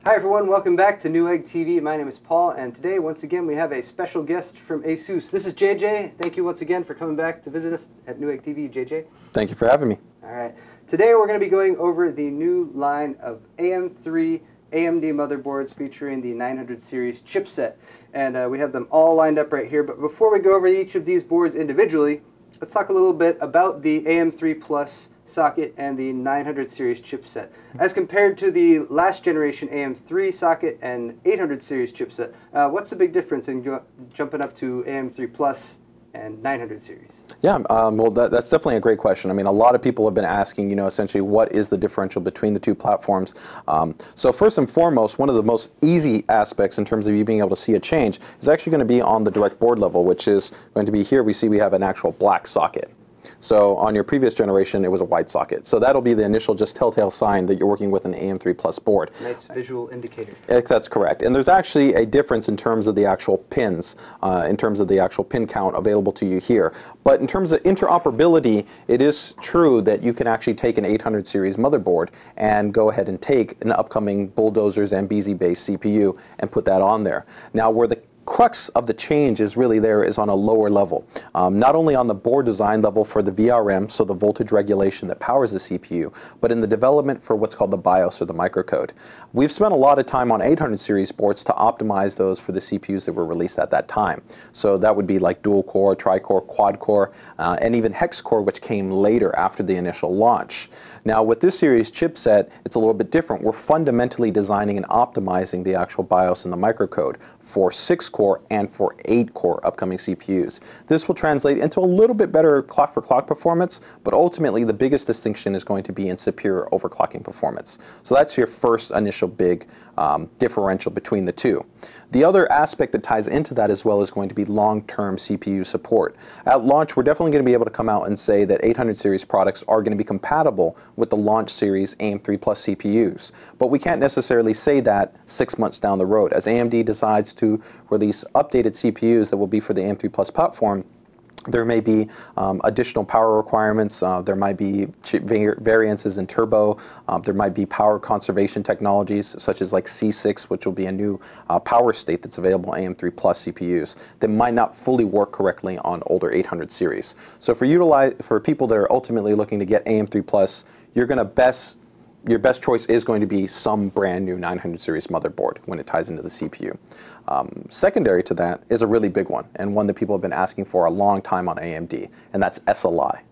Hi everyone, welcome back to Newegg TV. My name is Paul, and today once again we have a special guest from ASUS. This is JJ. Thank you once again for coming back to visit us at Newegg TV, JJ. Thank you for having me. Alright, today we're going to be going over the new line of AM3 AMD motherboards featuring the 900 series chipset. And we have them all lined up right here, but before we go over each of these boards individually, let's talk a little bit about the AM3 Plus socket and the 900 series chipset. As compared to the last generation AM3 socket and 800 series chipset, what's the big difference in jumping up to AM3 Plus and 900 series? Yeah, well, that's definitely a great question. I mean, a lot of people have been asking, you know, essentially what is the differential between the two platforms. So first and foremost, one of the most easy aspects in terms of you being able to see a change is actually going to be on the direct board level, which is going to be here. We see we have an actual black socket. So on your previous generation, it was a white socket. So that'll be the initial just telltale sign that you're working with an AM3 Plus board. Nice visual indicator. That's correct. And there's actually a difference in terms of the actual pins, in terms of the actual pin count available to you here. But in terms of interoperability, it is true that you can actually take an 800 series motherboard and go ahead and take an upcoming Bulldozer's MBZ-based CPU and put that on there. Now, where the crux of the change is really there is on a lower level. Not only on the board design level for the VRM, so the voltage regulation that powers the CPU, but in the development for what's called the BIOS or the microcode. We've spent a lot of time on 800 series boards to optimize those for the CPUs that were released at that time. So that would be like dual core, tri-core, quad core, and even hex core, which came later after the initial launch. Now with this series chipset, it's a little bit different. We're fundamentally designing and optimizing the actual BIOS and the microcode for 6-core and for 8-core upcoming CPUs. This will translate into a little bit better clock-for-clock performance, but ultimately the biggest distinction is going to be in superior overclocking performance. So that's your first initial big differential between the two. The other aspect that ties into that as well is going to be long-term CPU support. At launch, we're definitely going to be able to come out and say that 800 series products are going to be compatible with the launch series AM3 Plus CPUs. But we can't necessarily say that 6 months down the road. As AMD decides to release updated CPUs that will be for the AM3 Plus platform, there may be additional power requirements, there might be variances in turbo, there might be power conservation technologies such as like C6, which will be a new power state that's available on AM3 Plus CPUs that might not fully work correctly on older 800 series. So for people that are ultimately looking to get AM3 Plus, your best choice is going to be some brand new 900 series motherboard when it ties into the CPU. Secondary to that is a really big one, and one that people have been asking for a long time on AMD, and that's SLI.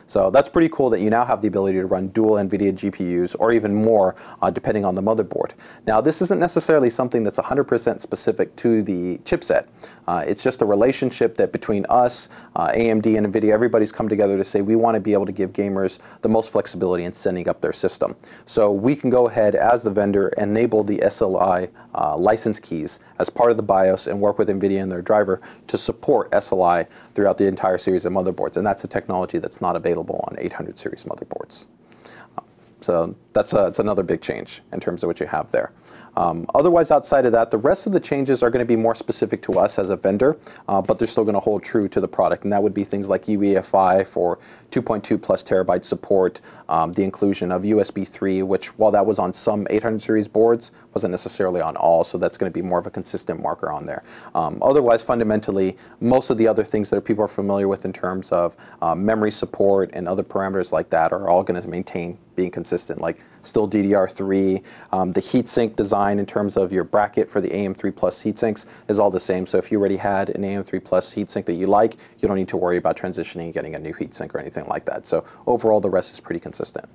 So that's pretty cool that you now have the ability to run dual NVIDIA GPUs or even more depending on the motherboard. Now this isn't necessarily something that's 100% specific to the chipset. It's just a relationship that between us, AMD and NVIDIA, everybody's come together to say we want to be able to give gamers the most flexibility in setting up their system. So we can go ahead as the vendor enable the SLI license keys as part of the BIOS and work with NVIDIA and their driver to support SLI throughout the entire series of motherboards. And that's a technology that's not available on 800 series motherboards. So that's another big change in terms of what you have there. Otherwise, outside of that, the rest of the changes are going to be more specific to us as a vendor, but they're still going to hold true to the product, and that would be things like UEFI for 2.2 plus terabyte support, the inclusion of USB 3, which while that was on some 800 series boards, wasn't necessarily on all, so that's going to be more of a consistent marker on there. Otherwise, fundamentally, most of the other things that people are familiar with in terms of memory support and other parameters like that are all going to maintain being consistent, like still DDR3. The heatsink design in terms of your bracket for the AM3 Plus heatsinks is all the same. So if you already had an AM3 Plus heatsink that you like, you don't need to worry about transitioning and getting a new heatsink or anything like that. So overall, the rest is pretty consistent.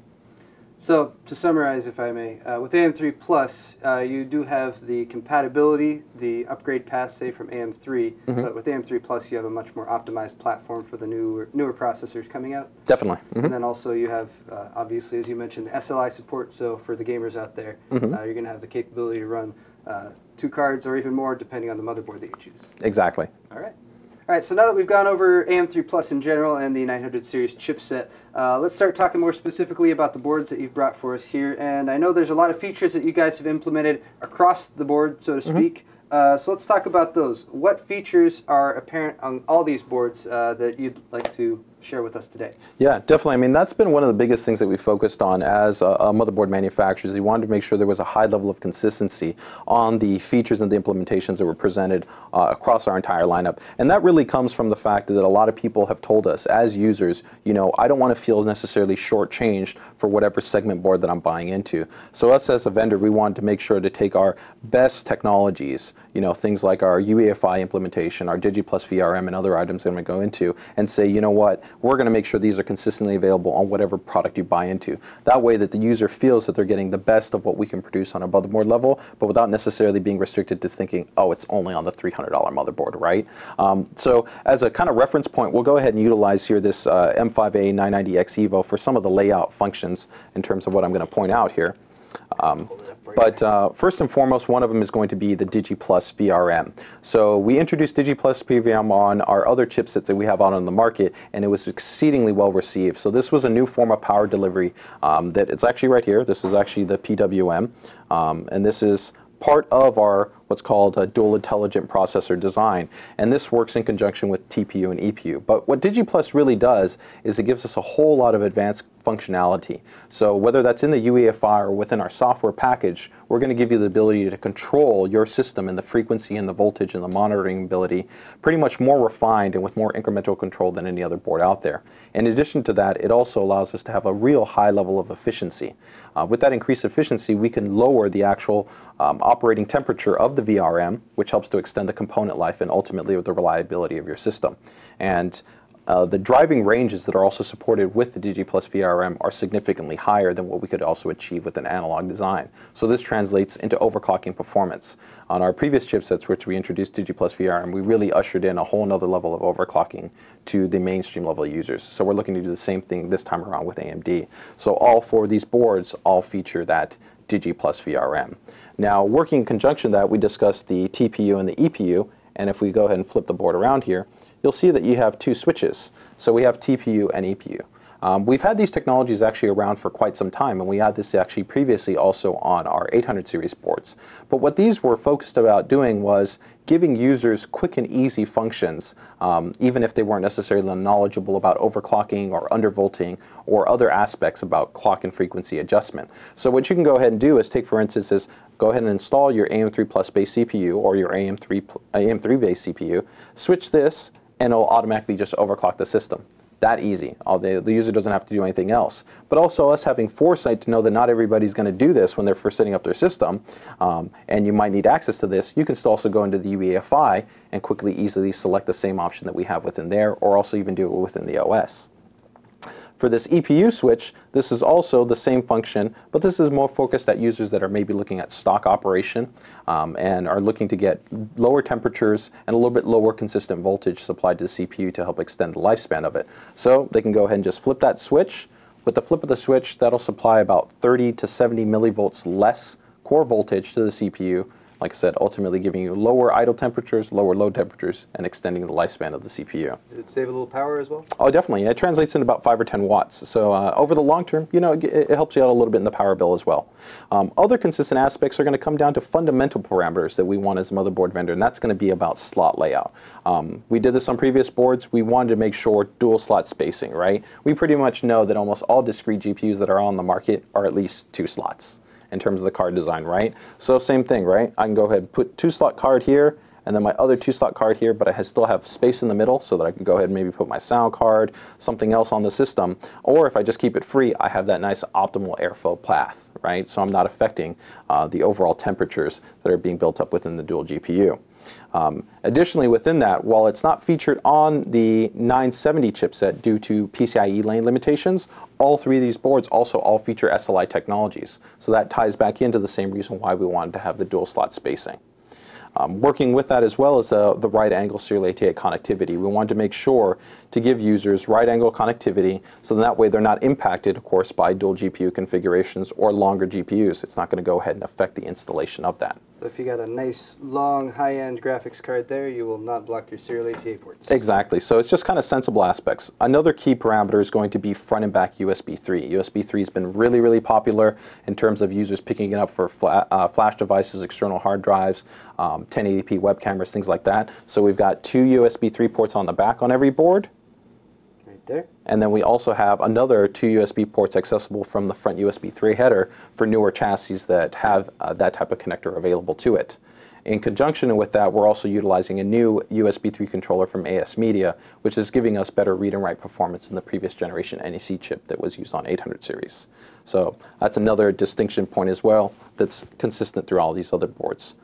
So to summarize, if I may, with AM3 Plus, you do have the compatibility, the upgrade path, say from AM3, but with AM3 Plus, you have a much more optimized platform for the newer processors coming out. Definitely. And then also you have, obviously, as you mentioned, the SLI support. So for the gamers out there, you're going to have the capability to run 2 cards or even more, depending on the motherboard that you choose. Exactly. All right. All right, so now that we've gone over AM3 Plus in general and the 900 series chipset, let's start talking more specifically about the boards that you've brought for us here. And I know there's a lot of features that you guys have implemented across the board, so to speak. So let's talk about those. What features are apparent on all these boards that you'd like to share with us today? Yeah, definitely. I mean, that's been one of the biggest things that we focused on as a motherboard manufacturers. We wanted to make sure there was a high level of consistency on the features and the implementations that were presented across our entire lineup. And that really comes from the fact that a lot of people have told us as users, you know, I don't want to feel necessarily shortchanged for whatever segment board that I'm buying into. So us as a vendor, we wanted to make sure to take our best technologies, you know, things like our UEFI implementation, our DigiPlus VRM and other items that I'm going to go into, and say, you know what, we're going to make sure these are consistently available on whatever product you buy into. That way that the user feels that they're getting the best of what we can produce on a motherboard level, but without necessarily being restricted to thinking, oh, it's only on the $300 motherboard, right? So as a kind of reference point, we'll go ahead and utilize here this M5A99X Evo for some of the layout functions in terms of what I'm going to point out here. But first and foremost, one of them is going to be the DigiPlus VRM. So we introduced DigiPlus VRM on our other chipsets that we have out on the market, and it was exceedingly well received. So this was a new form of power delivery that it's actually right here. This is actually the PWM, and this is part of our what's called a dual intelligent processor design, and this works in conjunction with TPU and EPU. But what DigiPlus really does is it gives us a whole lot of advanced functionality. So whether that's in the UEFI or within our software package, we're going to give you the ability to control your system and the frequency and the voltage and the monitoring ability pretty much more refined and with more incremental control than any other board out there. In addition to that, it also allows us to have a real high level of efficiency. With that increased efficiency, we can lower the actual operating temperature of the VRM, which helps to extend the component life and ultimately the reliability of your system. And the driving ranges that are also supported with the DigiPlus VRM are significantly higher than what we could also achieve with an analog design. So this translates into overclocking performance. On our previous chipsets, which we introduced DigiPlus VRM, we really ushered in a whole nother level of overclocking to the mainstream level users. So we're looking to do the same thing this time around with AMD. So all four of these boards all feature that DigiPlus VRM. Now, working in conjunction with that, we discussed the TPU and the EPU, and if we go ahead and flip the board around here, you'll see that you have two switches. So we have TPU and EPU. We've had these technologies actually around for quite some time, and we had this actually previously also on our 800 series boards. But what these were focused about doing was giving users quick and easy functions, even if they weren't necessarily knowledgeable about overclocking or undervolting or other aspects about clock and frequency adjustment. So what you can go ahead and do is take, for instance, is go ahead and install your AM3 Plus base CPU or your AM3 base CPU, switch this, and it'll automatically just overclock the system. That easy. The user doesn't have to do anything else. But also us having foresight to know that not everybody's going to do this when they're first setting up their system, and you might need access to this, you can still also go into the UEFI and quickly, easily select the same option that we have within there, or also even do it within the OS. For this EPU switch, this is also the same function, but this is more focused at users that are maybe looking at stock operation and are looking to get lower temperatures and a little bit lower consistent voltage supplied to the CPU to help extend the lifespan of it. So they can go ahead and just flip that switch. With the flip of the switch, that'll supply about 30 to 70 millivolts less core voltage to the CPU. Like I said, ultimately giving you lower idle temperatures, lower load temperatures, and extending the lifespan of the CPU. Does it save a little power as well? Oh, definitely. It translates into about 5 or 10 watts. So over the long term, you know, it helps you out a little bit in the power bill as well. Other consistent aspects are going to come down to fundamental parameters that we want as a motherboard vendor, and that's going to be about slot layout. We did this on previous boards. We wanted to make sure dual slot spacing, right? We pretty much know that almost all discrete GPUs that are on the market are at least 2 slots. In terms of the card design, right? So same thing, right? I can go ahead and put 2-slot card here, and then my other 2-slot card here, but I still have space in the middle so that I can go ahead and maybe put my sound card, something else on the system. Or if I just keep it free, I have that nice optimal airflow path, right? So I'm not affecting the overall temperatures that are being built up within the dual GPU. Additionally, within that, while it's not featured on the 970 chipset due to PCIe lane limitations, all three of these boards also all feature SLI technologies. So that ties back into the same reason why we wanted to have the dual slot spacing. Working with that as well as the right angle serial ATA connectivity. We wanted to make sure to give users right angle connectivity so that way they're not impacted, of course, by dual GPU configurations or longer GPUs. It's not going to go ahead and affect the installation of that. So if you got a nice, long, high-end graphics card there, you will not block your serial ATA ports. Exactly. So it's just kind of sensible aspects. Another key parameter is going to be front and back USB 3. USB 3 has been really, really popular in terms of users picking it up for flash devices, external hard drives, 1080p web cameras, things like that. So we've got 2 USB 3 ports on the back on every board. right there. And then we also have another 2 USB ports accessible from the front USB 3 header for newer chassis that have that type of connector available to it. In conjunction with that, we're also utilizing a new USB 3 controller from AS Media, which is giving us better read and write performance than the previous generation NEC chip that was used on 800 series. So that's another distinction point as well that's consistent through all these other boards.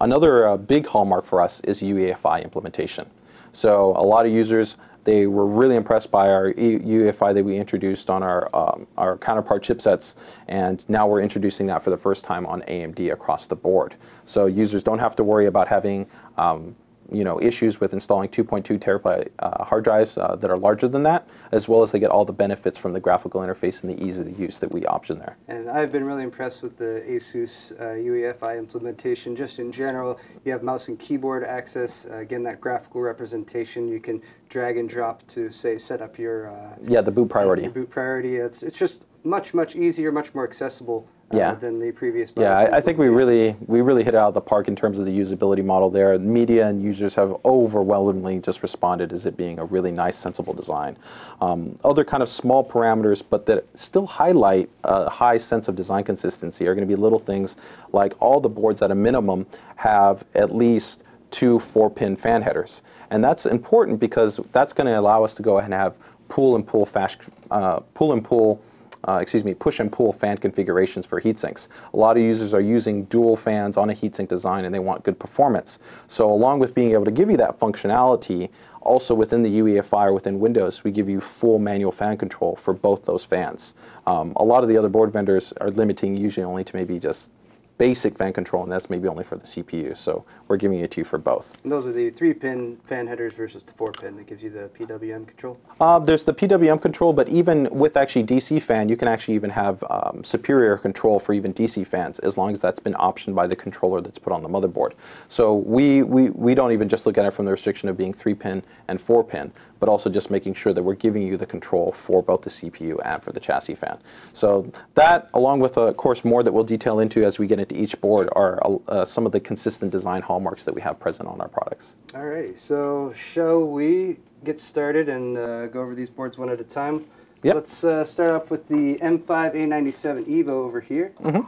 Another big hallmark for us is UEFI implementation. So a lot of users, they were really impressed by our UEFI that we introduced on our counterpart chipsets, and now we're introducing that for the first time on AMD across the board. So users don't have to worry about having issues with installing 2.2 terabyte hard drives that are larger than that, as well as they get all the benefits from the graphical interface and the ease of the use that we option there. And I've been really impressed with the ASUS UEFI implementation. Just in general, you have mouse and keyboard access. Again, that graphical representation, you can drag and drop to, say, set up your the boot priority. Your boot priority. It's just much easier, much more accessible than the previous. I think we really hit it out of the park in terms of the usability model there. Media and users have overwhelmingly just responded as it being a really nice, sensible design. Other kind of small parameters, but that still highlight a high sense of design consistency, are going to be little things like all the boards at a minimum have at least 2 4-pin fan headers. And that's important because that's going to allow us to go ahead and have push and pull fan configurations for heatsinks. A lot of users are using dual fans on a heatsink design and they want good performance. So along with being able to give you that functionality, also within the UEFI or within Windows, we give you full manual fan control for both those fans. A lot of the other board vendors are limiting usually only to maybe just basic fan control, and that's maybe only for the CPU. So we're giving it to you for both. And those are the 3-pin fan headers versus the 4-pin that gives you the PWM control? There's the PWM control, but even with actually DC fan, you can actually even have superior control for even DC fans, as long as that's been optioned by the controller that's put on the motherboard. So we don't even just look at it from the restriction of being 3-pin and 4-pin, but also just making sure that we're giving you the control for both the CPU and for the chassis fan. So that, along with, of course, more that we'll detail into as we get into each board, are some of the consistent design hallmarks that we have present on our products. All right, so shall we get started and go over these boards one at a time? Yep. Let's start off with the M5A97 Evo over here. Mm-hmm.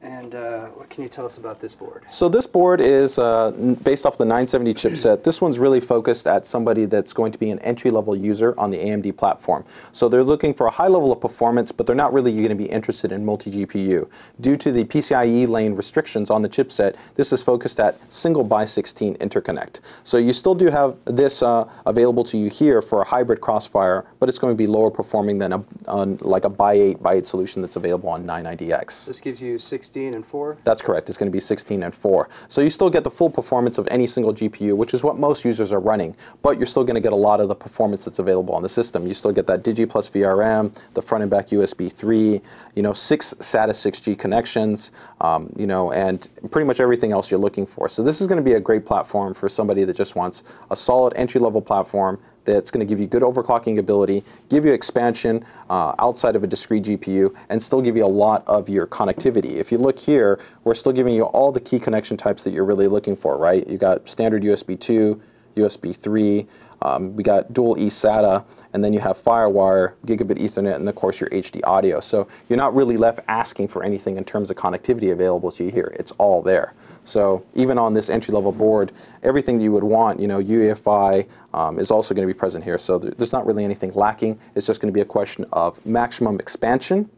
And what can you tell us about this board? So this board is based off the 970 chipset. This one's really focused at somebody that's going to be an entry-level user on the AMD platform. So they're looking for a high level of performance, but they're not really going to be interested in multi-GPU. Due to the PCIe lane restrictions on the chipset, this is focused at single by 16 interconnect. So you still do have this available to you here for a hybrid Crossfire, but it's going to be lower performing than like a by 8 solution that's available on 990X. This gives you 16 and 4? That's correct. It's going to be 16 and 4. So you still get the full performance of any single GPU, which is what most users are running, but you're still going to get a lot of the performance that's available on the system. You still get that Digi plus VRM, the front and back USB 3, 6 SATA 6G connections, and pretty much everything else you're looking for. So this is going to be a great platform for somebody that just wants a solid entry-level platform that's going to give you good overclocking ability, give you expansion outside of a discrete GPU, and still give you a lot of your connectivity. If you look here, we're still giving you all the key connection types that you're really looking for, right? You got standard USB 2, USB 3, we got dual eSATA, and then you have FireWire, Gigabit Ethernet, and of course your HD audio. So you're not really left asking for anything in terms of connectivity available to you here. It's all there. So even on this entry-level board, everything that you would want, UEFI is also going to be present here. So there's not really anything lacking. It's just going to be a question of maximum expansion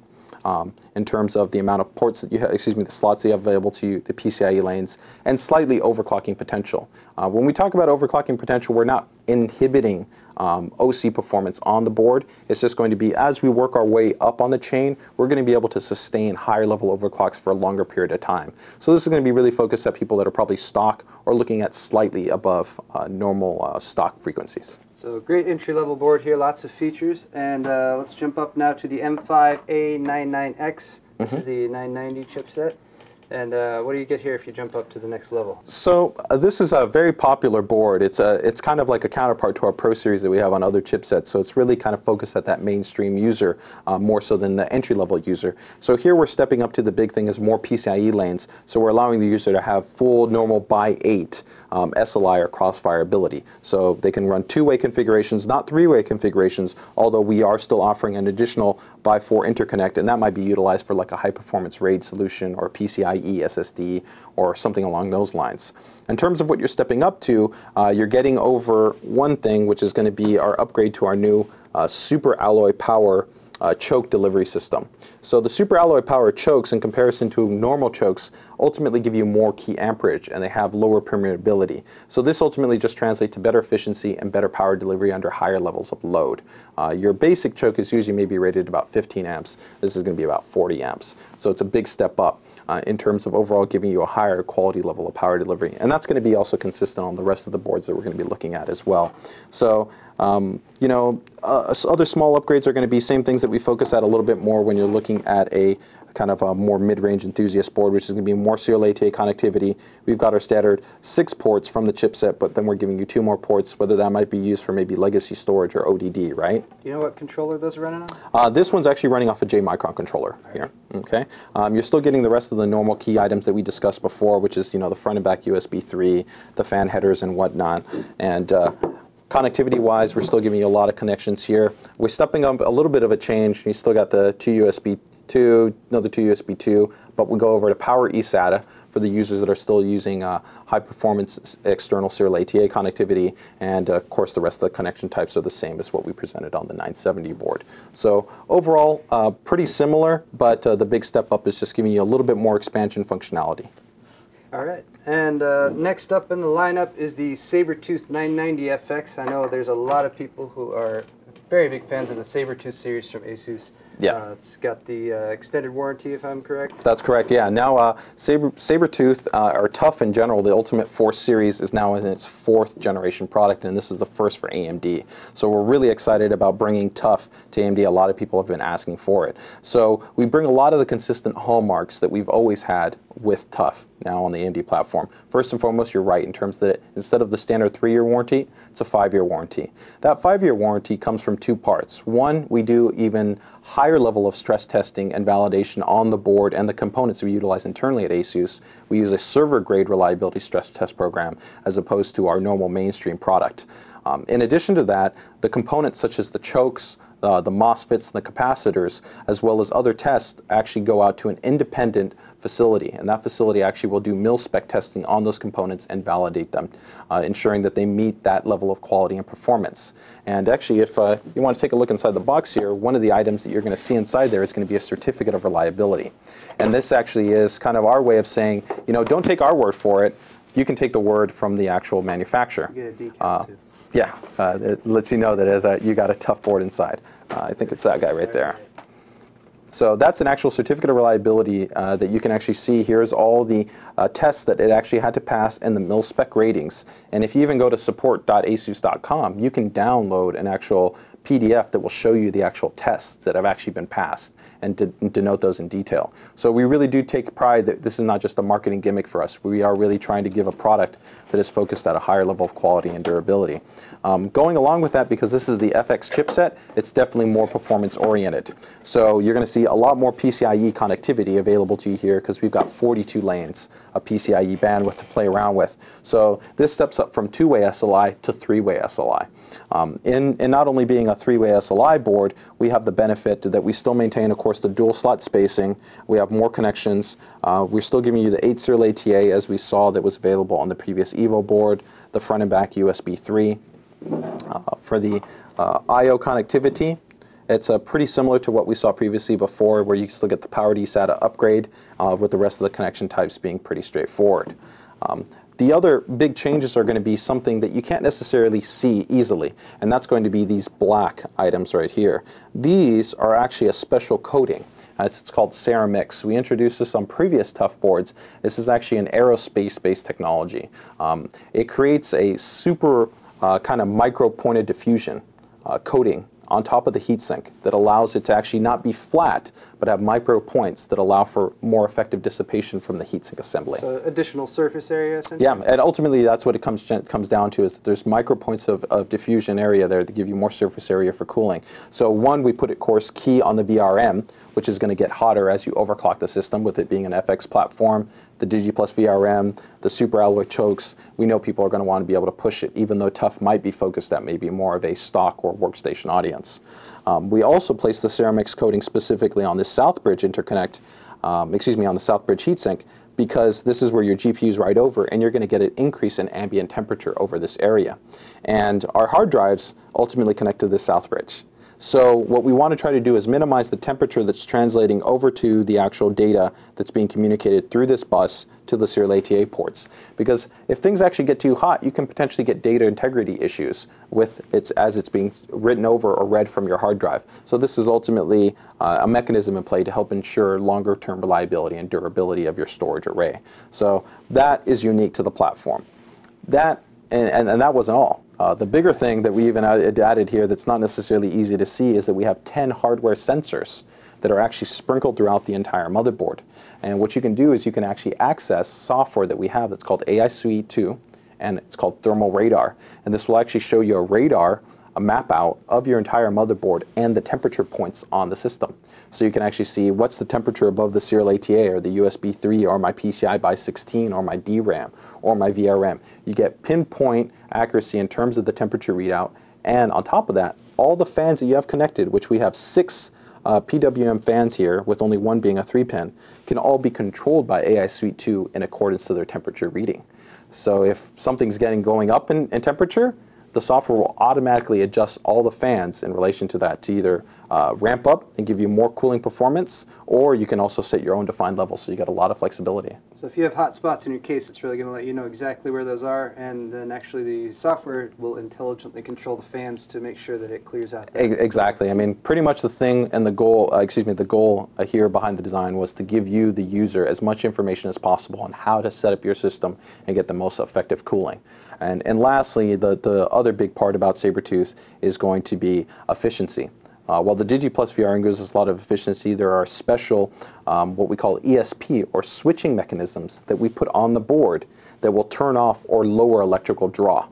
in terms of the amount of ports that you have, the slots that you have available to you, the PCIe lanes, and slightly overclocking potential. When we talk about overclocking potential, we're not inhibiting OC performance on the board. It's just going to be, as we work our way up on the chain, we're going to be able to sustain higher level overclocks for a longer period of time. So this is going to be really focused at people that are probably stock or looking at slightly above normal stock frequencies. So great entry-level board here, lots of features. And let's jump up now to the M5A99X. This is the 990 chipset. And what do you get here if you jump up to the next level? So this is a very popular board. It's kind of like a counterpart to our Pro Series that we have on other chipsets. So it's really kind of focused at that mainstream user more so than the entry-level user. So here we're stepping up to the big thing is more PCIe lanes. So we're allowing the user to have full normal by 8 SLI or Crossfire ability. So they can run two-way configurations, not three-way configurations, although we are still offering an additional by 4 interconnect, and that might be utilized for like a high-performance RAID solution or PCIe SSD or something along those lines. In terms of what you're stepping up to, you're getting over one thing, which is going to be our upgrade to our new Super Alloy Power choke delivery system. So the Super Alloy Power chokes, in comparison to normal chokes, ultimately give you more key amperage, and they have lower permeability. So this ultimately just translates to better efficiency and better power delivery under higher levels of load. Your basic choke is usually maybe rated about 15 amps. This is going to be about 40 amps. So it's a big step up in terms of overall giving you a higher quality level of power delivery. And that's going to be also consistent on the rest of the boards that we're going to be looking at as well. So you know, other small upgrades are going to be same things that we focus at a little bit more when you're looking at a kind of a more mid-range enthusiast board, which is going to be more serial ATA connectivity. We've got our standard 6 ports from the chipset, but then we're giving you 2 more ports, whether that might be used for maybe legacy storage or ODD, right? Do you know what controller those are running on? This one's actually running off a J Micron controller here. Okay, you're still getting the rest of the normal key items that we discussed before, which is, you know, the front and back USB 3, the fan headers and whatnot, and connectivity-wise, we're still giving you a lot of connections here. We're stepping up a little bit of a change. You still got the 2 USB 2, another 2 USB 2, but we go over to Power eSATA for the users that are still using high-performance external serial ATA connectivity, and of course the rest of the connection types are the same as what we presented on the 970 board. So overall, pretty similar, but the big step up is just giving you a little bit more expansion functionality. All right, and next up in the lineup is the Sabertooth 990FX. I know there's a lot of people who are very big fans of the Sabertooth series from ASUS. Yeah. It's got the extended warranty, if I'm correct. That's correct, yeah. Now, Sabertooth, or Tough in general, the Ultimate Force series is now in its 4th generation product, and this is the first for AMD. So we're really excited about bringing Tough to AMD. A lot of people have been asking for it. So we bring a lot of the consistent hallmarks that we've always had with Tough now on the AMD platform. First and foremost, you're right in terms that instead of the standard 3-year warranty, it's a 5-year warranty. That 5-year warranty comes from 2 parts. One, we do even higher level of stress testing and validation on the board and the components we utilize internally at ASUS. We use a server-grade reliability stress test program as opposed to our normal mainstream product. In addition to that, the components such as the chokes, the MOSFETs and the capacitors, as well as other tests, actually go out to an independent facility, and that facility actually will do mil-spec testing on those components and validate them, ensuring that they meet that level of quality and performance. And actually, if you want to take a look inside the box here, one of the items that you're going to see inside there is going to be a certificate of reliability. And this actually is kind of our way of saying, you know, don't take our word for it. You can take the word from the actual manufacturer. You get a decal too. Yeah, it lets you know that you got a tough board inside. I think it's that guy right there. So that's an actual certificate of reliability that you can actually see. Here's all the tests that it actually had to pass and the mil-spec ratings. And if you even go to support.asus.com, you can download an actual PDF that will show you the actual tests that have actually been passed and denote those in detail. So we really do take pride that this is not just a marketing gimmick for us. We are really trying to give a product that is focused at a higher level of quality and durability. Going along with that, because this is the FX chipset, it's definitely more performance oriented. So you're going to see a lot more PCIe connectivity available to you here because we've got 42 lanes of PCIe bandwidth to play around with. So this steps up from 2-way SLI to 3-way SLI. In not only being a 3-way SLI board, we have the benefit that we still maintain, of course, the dual slot spacing. We have more connections. We're still giving you the 8 serial ATA as we saw that was available on the previous Evo board, the front and back USB 3. For the I/O connectivity, it's pretty similar to what we saw previously before, where you still get the powered eSATA upgrade with the rest of the connection types being pretty straightforward. The other big changes are going to be something that you can't necessarily see easily, and that's going to be these black items right here. These are actually a special coating. It's called Ceramix. We introduced this on previous Tough boards. This is actually an aerospace-based technology. It creates a super kind of micro pointed diffusion coating on top of the heatsink that allows it to actually not be flat, but have micro points that allow for more effective dissipation from the heatsink assembly. So additional surface area, essentially? Yeah, and ultimately that's what it comes down to, is that there's micro points of diffusion area there that give you more surface area for cooling. So one, we put, of course, key on the VRM, which is going to get hotter as you overclock the system, with it being an FX platform, the Digi Plus VRM, the super alloy chokes. We know people are going to want to be able to push it, even though TUF might be focused at maybe more of a stock or workstation audience. We also placed the Ceramix coating specifically on this Southbridge interconnect, on the Southbridge heatsink, because this is where your GPUs ride over, and you're going to get an increase in ambient temperature over this area. And our hard drives ultimately connect to this Southbridge. So what we want to try to do is minimize the temperature that's translating over to the actual data that's being communicated through this bus to the serial ATA ports. Because if things actually get too hot, you can potentially get data integrity issues with as it's being written over or read from your hard drive. So this is ultimately a mechanism in play to help ensure longer term reliability and durability of your storage array. So that is unique to the platform. That and that wasn't all. The bigger thing that we even added here that's not necessarily easy to see is that we have 10 hardware sensors that are actually sprinkled throughout the entire motherboard. And what you can do is you can actually access software that we have that's called ASUS 2, and it's called Thermal Radar. And this will actually show you a radar, a map out of your entire motherboard and the temperature points on the system. So you can actually see what's the temperature above the serial ATA or the USB 3 or my PCI by 16 or my DRAM or my VRM. You get pinpoint accuracy in terms of the temperature readout, and on top of that, all the fans that you have connected, which we have 6 PWM fans here, with only one being a 3-pin, can all be controlled by AI Suite 2 in accordance to their temperature reading. So if something's going up in temperature, the software will automatically adjust all the fans in relation to that to either ramp up and give you more cooling performance, or you can also set your own defined level, so you got a lot of flexibility. So if you have hot spots in your case, it's really going to let you know exactly where those are, and then actually the software will intelligently control the fans to make sure that it clears out. Exactly. I mean, pretty much the thing and the goal, the goal here behind the design was to give you, the user, as much information as possible on how to set up your system and get the most effective cooling. And lastly, the other big part about Sabertooth is going to be efficiency. While the Digi Plus VR gives us a lot of efficiency, there are special, what we call ESP, or switching mechanisms, that we put on the board that will turn off or lower electrical draw.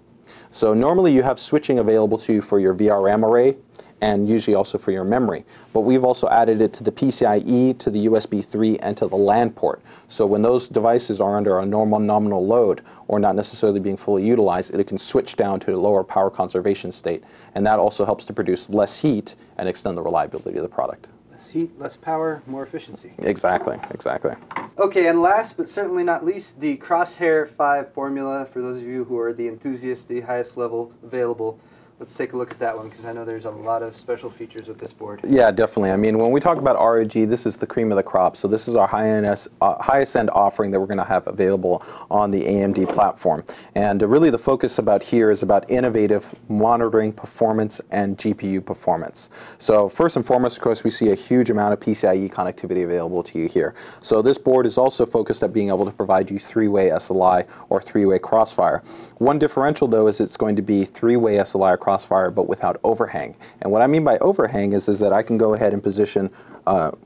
So normally you have switching available to you for your VRM array, and usually also for your memory. But we've also added it to the PCIe, to the USB 3, and to the LAN port. So when those devices are under a normal nominal load, or not necessarily being fully utilized, it can switch down to a lower power conservation state. And that also helps to produce less heat and extend the reliability of the product. Less heat, less power, more efficiency. Exactly, exactly. Okay, and last but certainly not least, the Crosshair V Formula. For those of you who are the enthusiasts, the highest level available. Let's take a look at that one, because I know there's a lot of special features with this board. Yeah, definitely. I mean, when we talk about ROG, this is the cream of the crop. So this is our highest end offering that we're going to have available on the AMD platform. And really the focus about here is about innovative monitoring performance and GPU performance. So first and foremost, of course, we see a huge amount of PCIe connectivity available to you here. So this board is also focused at being able to provide you 3-way SLI or 3-way Crossfire. One differential, though, is it's going to be 3-way SLI or Crossfire, but without overhang. And what I mean by overhang is that I can go ahead and position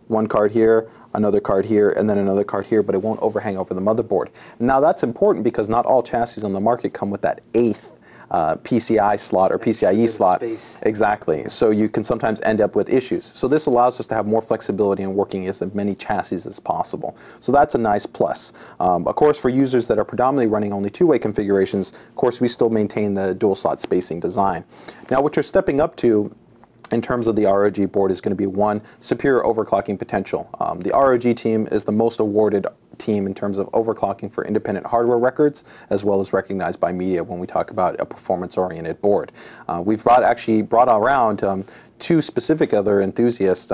one card here, another card here, and then another card here, but it won't overhang over the motherboard. Now that's important because not all chassis on the market come with that 8th PCI slot or PCIe slot. Space. Exactly. So you can sometimes end up with issues. So this allows us to have more flexibility in working as many chassis as possible. So that's a nice plus. Of course, for users that are predominantly running only 2-way configurations, of course, we still maintain the dual slot spacing design. Now, what you're stepping up to in terms of the ROG board is going to be, one, superior overclocking potential. The ROG team is the most awarded team in terms of overclocking for independent hardware records, as well as recognized by media when we talk about a performance-oriented board. We've actually brought around 2 specific other enthusiasts.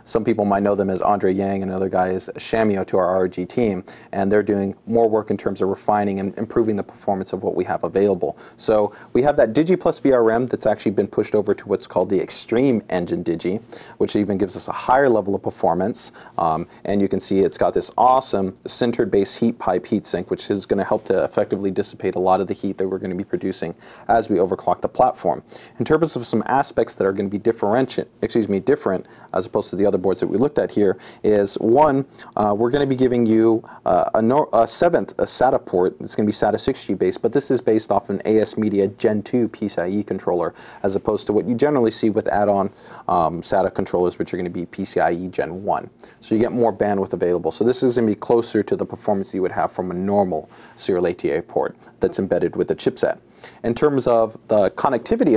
Some people might know them as Andre Yang, and another guy is Shamio, to our ROG team, and they're doing more work in terms of refining and improving the performance of what we have available. So we have that Digi Plus VRM that's actually been pushed over to what's called the Extreme Engine Digi, which even gives us a higher level of performance, and you can see it's got this awesome sintered base heat pipe heatsink, which is going to help to effectively dissipate a lot of the heat that we're going to be producing as we overclock the platform. In terms of some aspects that are going to be different different as opposed to the other boards that we looked at here is, one, we're going to be giving you a seventh SATA port. It's going to be SATA 6G based, but this is based off an AS Media Gen 2 PCIe controller, as opposed to what you generally see with add-on SATA controllers, which are going to be PCIe Gen 1. So you get more bandwidth available. So this is going to be closer to the performance you would have from a normal serial ATA port that's embedded with the chipset. In terms of the connectivity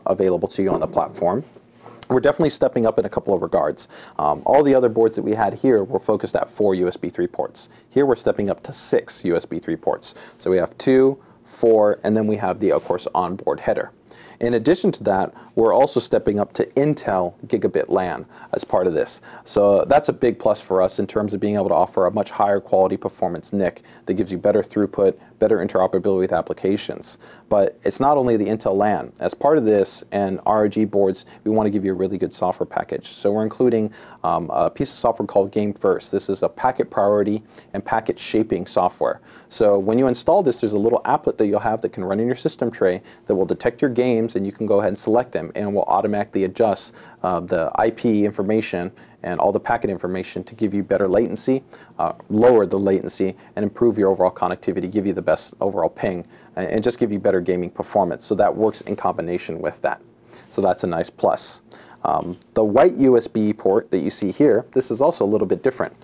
available to you on the platform, we're definitely stepping up in a couple of regards. All the other boards that we had here were focused at 4 USB 3 ports. Here we're stepping up to 6 USB 3 ports. So we have 2, 4, and then we have the, of course, onboard header. In addition to that, we're also stepping up to Intel Gigabit LAN as part of this. So that's a big plus for us in terms of being able to offer a much higher quality performance NIC that gives you better throughput, better interoperability with applications. But it's not only the Intel LAN. As part of this and ROG boards, we want to give you a really good software package. So we're including a piece of software called Game First. This is a packet priority and packet shaping software. So when you install this, there's a little applet that you'll have that can run in your system tray that will detect your games, and you can go ahead and select them, and will automatically adjust the IP information and all the packet information to give you better latency, lower the latency, and improve your overall connectivity, give you the best overall ping, and just give you better gaming performance. So that works in combination with that. So that's a nice plus. The white USB port that you see here, this is also a little bit different.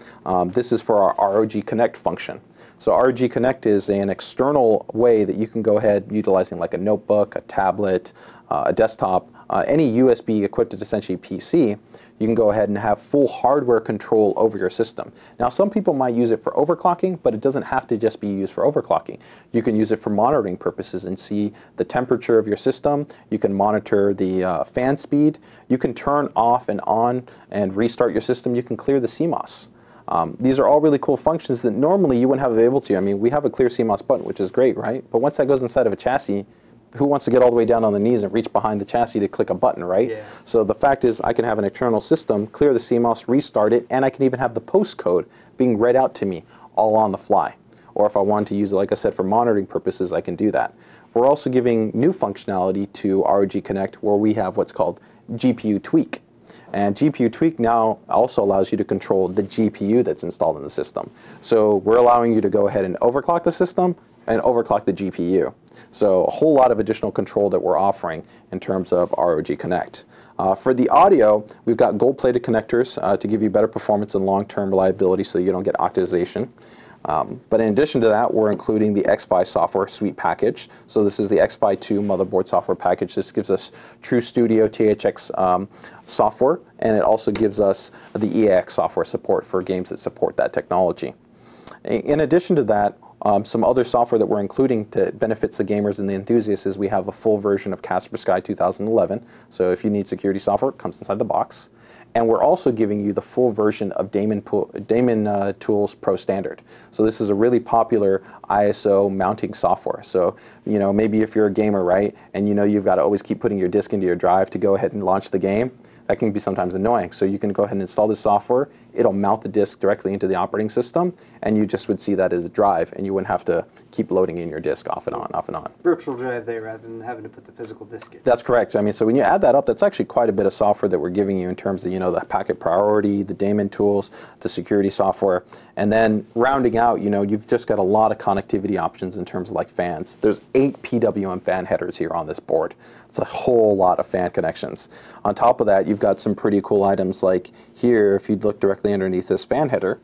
This is for our ROG Connect function. So ROG Connect is an external way that you can go ahead utilizing like a notebook, a tablet, a desktop, any USB equipped essentially PC. You can go ahead and have full hardware control over your system. Now, some people might use it for overclocking, but it doesn't have to just be used for overclocking. You can use it for monitoring purposes and see the temperature of your system. You can monitor the fan speed. You can turn off and on and restart your system. You can clear the CMOS. These are all really cool functions that normally you wouldn't have available to you. I mean, we have a clear CMOS button, which is great, right? But once that goes inside of a chassis, who wants to get all the way down on the knees and reach behind the chassis to click a button, right? Yeah. So the fact is, I can have an external system, clear the CMOS, restart it, and I can even have the postcode being read out to me all on the fly. Or if I wanted to use it, like I said, for monitoring purposes, I can do that. We're also giving new functionality to ROG Connect where we have what's called GPU Tweak. And GPU Tweak now also allows you to control the GPU that's installed in the system. So we're allowing you to go ahead and overclock the system and overclock the GPU. So a whole lot of additional control that we're offering in terms of ROG Connect. For the audio, we've got gold-plated connectors to give you better performance and long-term reliability so you don't get octization. But in addition to that, we're including the X5 software suite package. So this is the X5 2 motherboard software package. This gives us True Studio THX software, and it also gives us the EAX software support for games that support that technology. In addition to that, some other software that we're including that benefits the gamers and the enthusiasts is we have a full version of Kaspersky 2011. So if you need security software, it comes inside the box. And we're also giving you the full version of Damon Tools Pro Standard. So this is a really popular ISO mounting software. So, you know, maybe if you're a gamer, right, and you know you've got to always keep putting your disk into your drive to go ahead and launch the game, that can be sometimes annoying. So you can go ahead and install this software. It'll mount the disk directly into the operating system, and you just would see that as a drive, and you wouldn't have to keep loading in your disk off and on, off and on. Virtual drive there rather than having to put the physical disk in. That's correct. So, I mean, so when you add that up, that's actually quite a bit of software that we're giving you in terms of, you know, the packet priority, the daemon tools, the security software, and then rounding out, you know, you've just got a lot of connectivity options in terms of like fans. There's 8 PWM fan headers here on this board. It's a whole lot of fan connections. On top of that, you've got some pretty cool items like here, if you look directly underneath this fan header,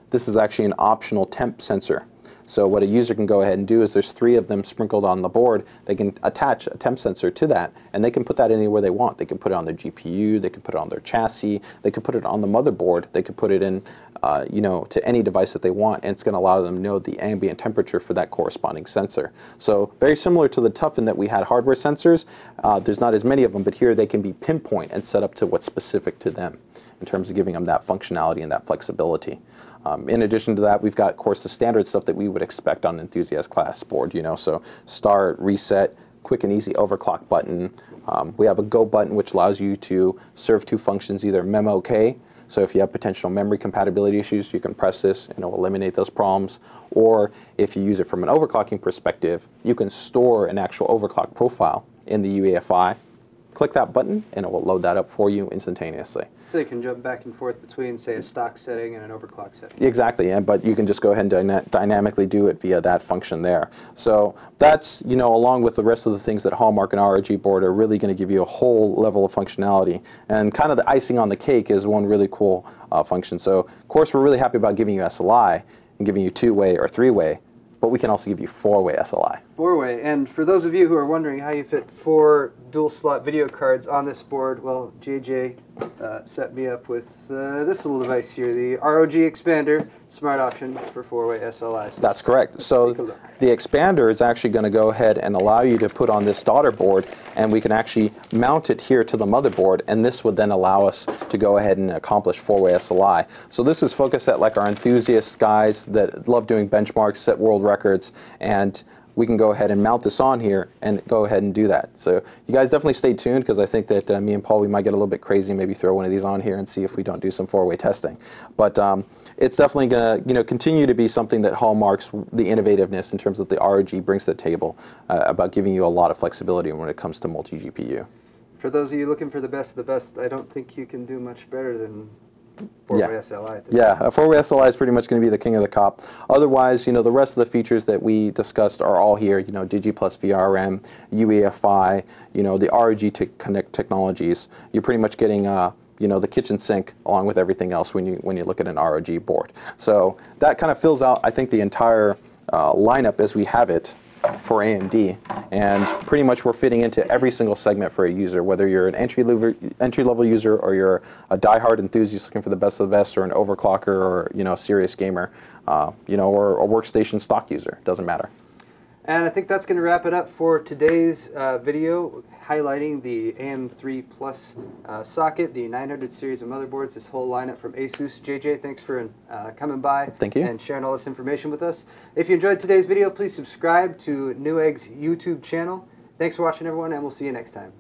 this is actually an optional temp sensor. So what a user can go ahead and do is there's 3 of them sprinkled on the board. They can attach a temp sensor to that, and they can put that anywhere they want. They can put it on their GPU, they can put it on their chassis, they can put it on the motherboard, they can put it in, you know, to any device that they want, and it's going to allow them to know the ambient temperature for that corresponding sensor. So very similar to the Tough in that we had hardware sensors. There's not as many of them, but here they can be pinpoint and set up to what's specific to them in terms of giving them that functionality and that flexibility. In addition to that, we've got, of course, the standard stuff that we would expect on an enthusiast class board, you know, so start, reset, quick and easy overclock button. We have a go button, which allows you to serve 2 functions, either mem-OK, so if you have potential memory compatibility issues, you can press this and it will eliminate those problems. Or if you use it from an overclocking perspective, you can store an actual overclock profile in the UEFI click that button and it will load that up for you instantaneously. So you can jump back and forth between, say, a stock setting and an overclock setting. Exactly, but you can just go ahead and dynamically do it via that function there. So that's, you know, along with the rest of the things that Hallmark and ROG board are really going to give you a whole level of functionality. And kind of the icing on the cake is one really cool function. So, of course, we're really happy about giving you SLI and giving you 2-way or 3-way, but we can also give you 4-way SLI. 4-way, and for those of you who are wondering how you fit 4 dual slot video cards on this board, well, JJ set me up with this little device here, the ROG expander, smart option for 4-way SLI. So that's correct. So the expander is actually going to go ahead and allow you to put on this daughter board, and we can actually mount it here to the motherboard, and this would then allow us to go ahead and accomplish 4-way SLI. So this is focused at like our enthusiast guys that love doing benchmarks, set world records, and we can go ahead and mount this on here and go ahead and do that. So you guys definitely stay tuned, because I think that me and Paul, we might get a little bit crazy and maybe throw one of these on here and see if we don't do some 4-way testing. But it's definitely going to, you know, continue to be something that hallmarks the innovativeness in terms of the ROG brings to the table about giving you a lot of flexibility when it comes to multi-GPU. For those of you looking for the best, I don't think you can do much better than 4-way SLI at this point. A 4-way SLI is pretty much going to be the king of the crop. Otherwise, you know, the rest of the features that we discussed are all here. You know, Digi Plus VRM, UEFI, you know, the ROG Connect technologies. You're pretty much getting you know, the kitchen sink along with everything else when you look at an ROG board. So that kind of fills out, I think, the entire lineup as we have it for AMD, and pretty much we're fitting into every single segment for a user, whether you're an entry-level user or you're a die-hard enthusiast looking for the best of the best, or an overclocker, or, you know, a serious gamer, you know, or a workstation stock user. Doesn't matter. And I think that's going to wrap it up for today's video, highlighting the AM3 Plus socket, the 900 series of motherboards, this whole lineup from ASUS. JJ, thanks for coming by. Thank you. And sharing all this information with us. If you enjoyed today's video, please subscribe to Newegg's YouTube channel. Thanks for watching, everyone, and we'll see you next time.